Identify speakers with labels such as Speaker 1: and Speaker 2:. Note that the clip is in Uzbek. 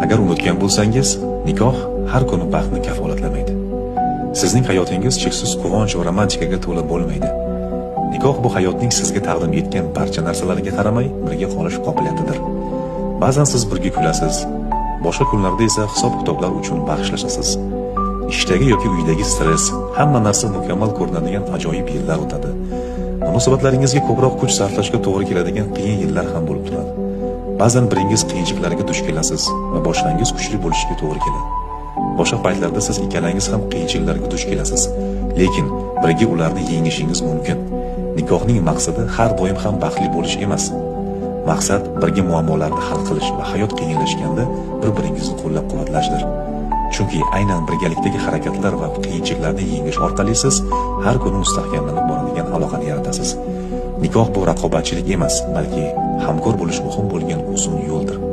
Speaker 1: Agar unutgan bo'lsangiz, nikoh har kuni baxtni kafolatlamaydi. Sizning hayotingiz cheksiz quvonch va romantikaga to'la bo'lmaydi. Nikoh bu hayotning sizga taqdim etgan barcha narsalariga qaramay birga qolish qobiliyatidir. Ba'zan siz birga kulasiz, boshqa kunlarda esa hisob-kitoblar uchun bag'ishlashasiz. Ishdagi yoki uydagi stress, hamma narsa mukammal ko'rinadigan ajoyib yillar o'tadi. Munosabatlaringizga ko'proq kuch sarflashga to'g'ri keladigan qiyin yillar ham bo'lib turadi. Ba'zan biringiz qiyinchiliklarga duch kelasiz va boshlangiz kuchli bo'lishiga to'g'ri keladi. Boshqa paytlarda siz ikkalangiz ham qiyinchiliklarga duch kelasiz, lekin birga ularni yengishingiz mumkin. Nikohning maqsadi har doim ham baxtli bo'lish emas. Maqsad birga muammolarni hal qilish va hayot qiyinlashganda bir-biringizni qo'llab-quvvatlashdir. Chunki aynan birgalikdagi harakatlar va qiyinchiliklarni yengish orqali siz har kuni mustahkamlanib boradigan aloqani yaratasiz. Nikoh bu raqobatchilik emas, balki hamkor bo'lish muhim bo'lgan uzun yo'ldir.